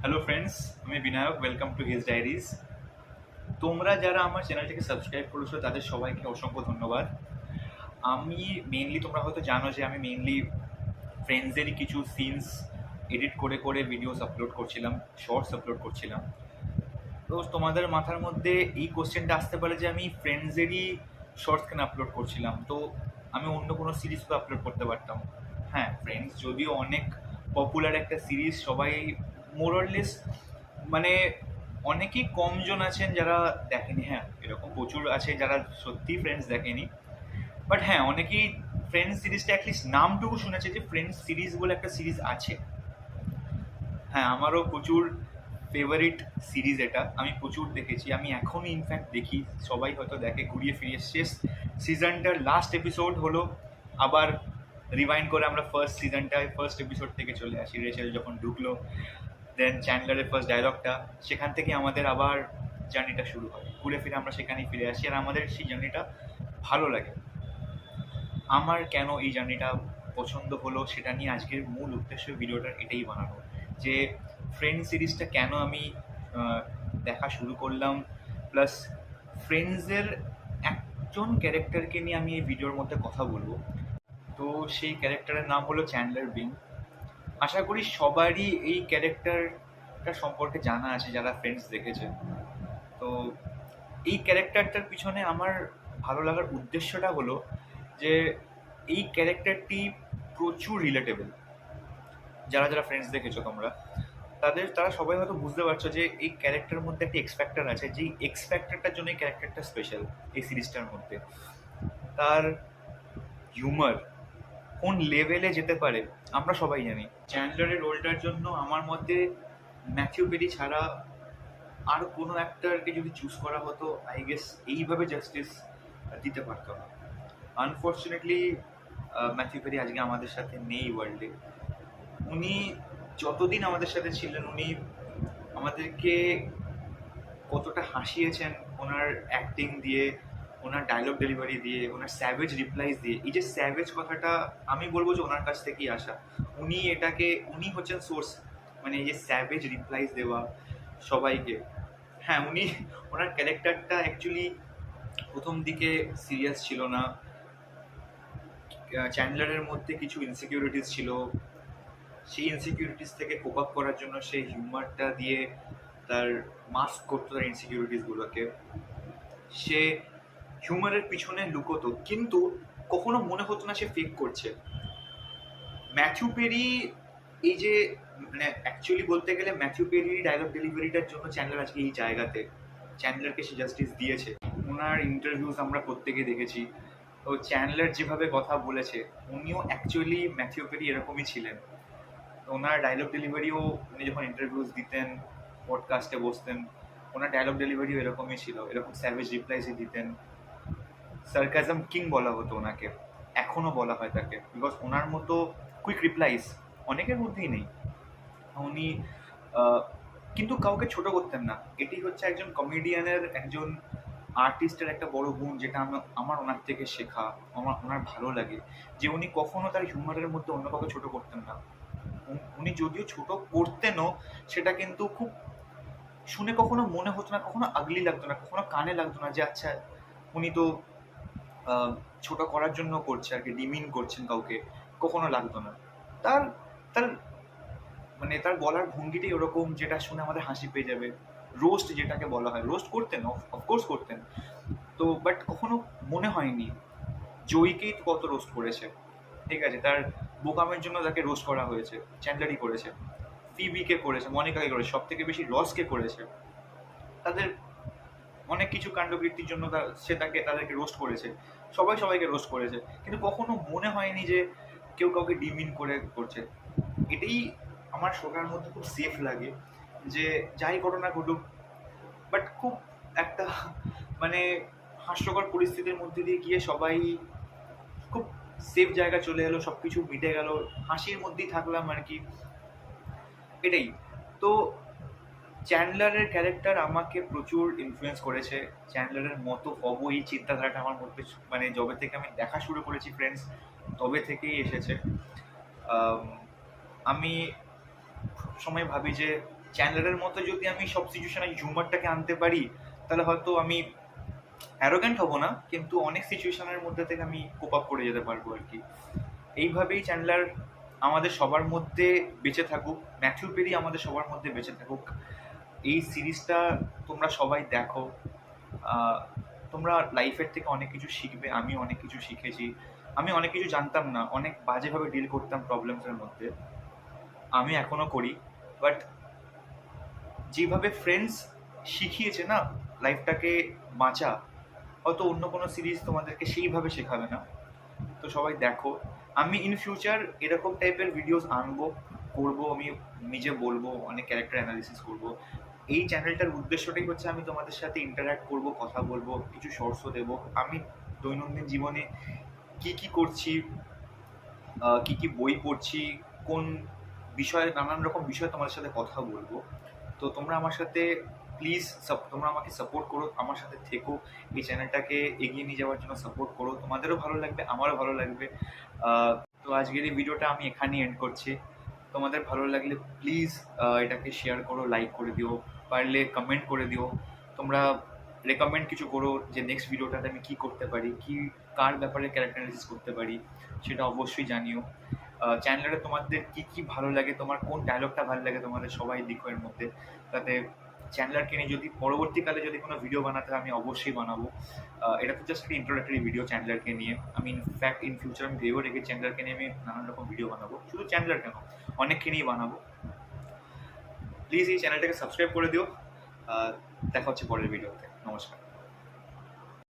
Hello friends, আমি Binayak. Welcome to his diaries. তোমরা যারা আমার চ্যানেলটিকে সাবস্ক্রাইব করেছো তাদের সবাইকে অসংখ্য ধন্যবাদ। আমি মেইনলি, তোমরা হয়তো জানো যে আমি মেইনলি ফ্রেন্ডসেরই কিছু সিনস এডিট করে করে ভিডিওস আপলোড করছিলাম, শর্টস আপলোড করছিলাম। তো তোমাদের মাথার মধ্যে এই কোশ্চেনটা আসতে পারে যে আমি ফ্রেন্ডসেরই শর্টস কেন আপলোড করছিলাম, তো আমি অন্য কোনো সিরিজ তো আপলোড করতে পারতাম। হ্যাঁ, ফ্রেন্ডস যদিও অনেক পপুলার একটা সিরিজ, সবাই মোরলেস মানে অনেকেই কমজন আছেন যারা দেখেনি। হ্যাঁ, এরকম প্রচুর আছে যারা সত্যি ফ্রেন্ডস দেখেনি, বাট হ্যাঁ, অনেকেই ফ্রেন্ডস সিরিজটা অ্যাটলিস্ট নামটুকু শুনেছে যে ফ্রেন্ডস সিরিজ বলে একটা সিরিজ আছে। হ্যাঁ, আমারও প্রচুর ফেভারিট সিরিজ এটা, আমি প্রচুর দেখেছি, আমি এখনই ইনফ্যাক্ট দেখি। সবাই হয়তো দেখে, ঘুরিয়ে ফিরিয়ে শেষ সিজনটার লাস্ট এপিসোড হলো, আবার রিভাইন্ড করে আমরা ফার্স্ট সিজনটায় ফার্স্ট এপিসোড থেকে চলে আসি। রেচেল যখন ঢুকলো, দেন চ্যান্ডলারের ফার্স্ট ডায়লগটা, সেখান থেকে আমাদের আবার জার্নিটা শুরু হয়, ঘুরে ফিরে আমরা সেখানেই ফিরে আসি, আর আমাদের সেই জার্নিটা ভালো লাগে। আমার কেন এই জার্নিটা পছন্দ হলো সেটা নিয়ে আজকের মূল উদ্দেশ্য ভিডিওটার এটাই বানানো, যে ফ্রেন্ড সিরিজটা কেন আমি দেখা শুরু করলাম, প্লাস ফ্রেন্ডসের একজন ক্যারেক্টারকে নিয়ে আমি এই ভিডিওর মধ্যে কথা বলবো। তো সেই ক্যারেক্টারের নাম হলো চ্যান্ডলার বিং। আশা করি সবারই এই ক্যারেক্টারটা সম্পর্কে জানা আছে যারা ফ্রেন্ডস দেখেছে। তো এই ক্যারেক্টারটার পিছনে আমার ভালো লাগার উদ্দেশ্যটা হলো যে এই ক্যারেক্টারটি প্রচুর রিলেটেবল। যারা যারা ফ্রেন্ডস দেখেছো তোমরা, তারা সবাই হয়তো বুঝতে পারছো যে এই ক্যারেক্টারের মধ্যে একটা এক্স ফ্যাক্টর আছে, যে এক্স ফ্যাক্টরটার জন্য এই ক্যারেক্টারটা স্পেশাল। এই সিরিজটার মধ্যে তার হিউমার কোন লেভেলে যেতে পারে আমরা সবাই জানি। চ্যান্ডলারের রোলটার জন্য আমার মধ্যে ম্যাথিউ পেরি ছাড়া আর কোনো অ্যাক্টরকে যদি চুজ করা হতো, আই গেস এইভাবে জাস্টিস দিতে পারতো না। আনফর্চুনেটলি ম্যাথিউ পেরি আজকে আমাদের সাথে নেই ওয়ার্ল্ডে। উনি যতদিন আমাদের সাথে ছিলেন, উনি আমাদেরকে কতটা হাসিয়েছেন ওনার অ্যাক্টিং দিয়ে, ওনার ডায়লগ ডেলিভারি দিয়ে, ওনার স্যাভেজ রিপ্লাইজ দিয়ে। এই যে স্যাভেজ কথাটা, আমি বলবো যে ওনার কাছ থেকেই আসা। উনি হচ্ছেন সোর্স, মানে এই যে স্যাভেজ রিপ্লাইজ দেওয়া সবাইকে। হ্যাঁ, ওনার ক্যারেক্টারটা অ্যাকচুয়ালি প্রথম দিকে সিরিয়াস ছিল না। চ্যান্ডলারের মধ্যে কিছু ইনসিকিউরিটিস ছিল, সেই ইনসিকিউরিটিস থেকে কোপ আপ করার জন্য সেই হিউমারটা দিয়ে তার মাস্ক করতো তার ইনসিকিউরিটিসগুলোকে। সে হিউমারের পিছনে লুকোতো, কিন্তু কখনো মনে হতো না সে ফেক করছে। ম্যাথিউ পেরি, এই যে মানে অ্যাকচুয়ালি বলতে গেলে ম্যাথিউ পেরির ডায়লগ ডেলিভারিটার জন্য চ্যান্ডলার আজকে এই জায়গাতে, চ্যান্ডলারকে সে জাস্টিস দিয়েছে। ওনার ইন্টারভিউজ আমরা প্রত্যেকে দেখেছি। তো চ্যান্ডলার যেভাবে কথা বলেছে, উনিও অ্যাকচুয়ালি ম্যাথিউ পেরি এরকমই ছিলেন। তো ওনার ডায়লগ ডেলিভারিও, উনি যখন ইন্টারভিউজ দিতেন, পডকাস্টে বসতেন, ওনার ডায়লগ ডেলিভারিও এরকমই ছিল, এরকম স্যাভেজ রিপ্লাইসই দিতেন। সার্কাজম কিং বলা হতো ওনাকে, এখনও বলা হয় তাকে, বিকজ ওনার মতো কুইক রিপ্লাইস অনেকের মধ্যেই নেই। উনি আহ, কিন্তু কাউকে ছোট করতেন না। এটি হচ্ছে একজন কমেডিয়ানের, একজন আর্টিস্টের একটা বড় গুণ, যেটা আমার ওনার থেকে শেখা, ওনার ভালো লাগে, যে উনি কখনো তার হিউমারের মধ্যে অন্য কাউকে ছোট করতেন না। উনি যদিও ছোট করতেনও, সেটা কিন্তু খুব শুনে কখনো মনে হতো না, কখনো আগলি লাগতো না, কখনো কানে লাগতো না যে আচ্ছা উনি তো ছোট করার জন্য করছে আর কি, ডিমিন করছেন কাউকে, কখনো লাগতো না। তার তার মানে তার বলার ভঙ্গিটাই ওরকম, যেটা শুনে আমাদের হাসি পেয়ে যাবে। রোস্ট যেটাকে বলা হয়, রোস্ট করতেন, অফকোর্স করতেন। তো বাট কখনো মনে হয়নি জয়কেই কত রোস্ট করেছে। ঠিক আছে, তার বোকামের জন্য তাকে রোস্ট করা হয়েছে, চ্যান্ডলারই করেছে, ফিবিকে করেছে, মনিকাকে করেছে, সব থেকে বেশি রসকে করেছে। তাদের অনেক কিছু কাণ্ডকীর্তির জন্য তাদেরকে রোস্ট করেছে। সবাই সবাইকে রোস্ট করেছে, কিন্তু কখনো মনে হয়নি যে কেউ কাউকে ডিমিন করে করছে। এটাই আমার শোনার মধ্যে খুব সেফ লাগে, যে যাই ঘটনা ঘটুক, বাট খুব একটা মানে হাস্যকর পরিস্থিতির মধ্যে দিয়ে গিয়ে সবাই খুব সেফ জায়গা চলে এলো, সব কিছু মিটে গেল, হাসির মধ্যেই থাকলাম আর কি। এটাই তো, চ্যান্ডলারের ক্যারেক্টার আমাকে প্রচুর ইনফ্লুয়েন্স করেছে। চ্যান্ডলারের মতো হবো এই চিন্তাধারাটা আমার মধ্যে, মানে যবে থেকে আমি দেখা শুরু করেছি ফ্রেন্ডস, তবে থেকেই এসেছে। আমি সময় ভাবি যে চ্যান্ডলারের মতো যদি আমি সব সিচুয়েশনে হিউমারটাকে আনতে পারি, তাহলে হয়তো আমি অ্যারোগ্যান্ট হব না, কিন্তু অনেক সিচুয়েশনের মধ্যে থেকে আমি কোপ আপ করে যেতে পারবো আর কি। এইভাবেই চ্যান্ডলার আমাদের সবার মধ্যে বেঁচে থাকুক, ম্যাথিউ পেরি আমাদের সবার মধ্যে বেঁচে থাকুক। এই সিরিজটা তোমরা সবাই দেখো। আহ, তোমরা লাইফের থেকে অনেক কিছু শিখবে, আমি অনেক কিছু শিখেছি। আমি অনেক কিছু জানতাম না, অনেক বাজেভাবে ডিল করতাম প্রবলেমসের মধ্যে, আমি এখনো করি। বাট যেভাবে ফ্রেন্ডস শিখিয়েছে না লাইফটাকে বাঁচা, হয়তো অন্য কোনো সিরিজ তোমাদেরকে সেইভাবে শেখাবে না। তো সবাই দেখো। আমি ইন ফিউচার এরকম টাইপের ভিডিওস আনবো, করবো, আমি নিজে বলবো, অনেক ক্যারেক্টার অ্যানালিসিস করবো। এই চ্যানেলটার উদ্দেশ্যটাই হচ্ছে আমি তোমাদের সাথে ইন্টারঅ্যাক্ট করবো, কথা বলবো, কিছু শর্টসও দেবো। আমি দৈনন্দিন জীবনে কি কি করছি, কি কি বই পড়ছি, কোন বিষয়ে, নানান রকম বিষয়ে তোমাদের সাথে কথা বলবো। তো তোমরা আমার সাথে প্লিজ, তোমরা আমাকে সাপোর্ট করো, আমার সাথে থেকো, এই চ্যানেলটাকে এগিয়ে নিয়ে যাওয়ার জন্য সাপোর্ট করো। তোমাদেরও ভালো লাগবে, আমারও ভালো লাগবে। তো আজকের এই ভিডিওটা আমি এখানেই এন্ড করছি। তোমাদের ভালো লাগলে প্লিজ এটাকে শেয়ার করো, লাইক করে দিও, পারলে কমেন্ট করে দিও। তোমরা রেকমেন্ড কিছু করো যে নেক্সট ভিডিওটাতে আমি কী করতে পারি, কি কার ব্যাপারে ক্যারেক্টার অ্যানালিসিস করতে পারি, সেটা অবশ্যই জানিও। চ্যানেলে তোমাদের কি কি ভালো লাগে, তোমার কোন ডায়লগটা ভালো লাগে, তোমাদের সবাই লিখো এর মধ্যে। তাতে চ্যানেলারকে নিয়ে যদি পরবর্তীকালে যদি কোনো ভিডিও বানাতে হয় আমি অবশ্যই বানাবো। এটা তো জাস্ট একটা ইন্ট্রোডাক্টরি ভিডিও চ্যানেলারকে নিয়ে। আমি ইনফ্যাক্ট ইন ফিউচার আমি ভেবেও রেখে চ্যানেলারকে নিয়ে আমি নানান রকম ভিডিও বানাবো, শুধু চ্যানেলার কেন, অনেককে নিয়েই বানাবো। প্লিজ এই চ্যানেলটাকে সাবস্ক্রাইব করে দিও। দেখা হচ্ছে পরের ভিডিওতে। নমস্কার।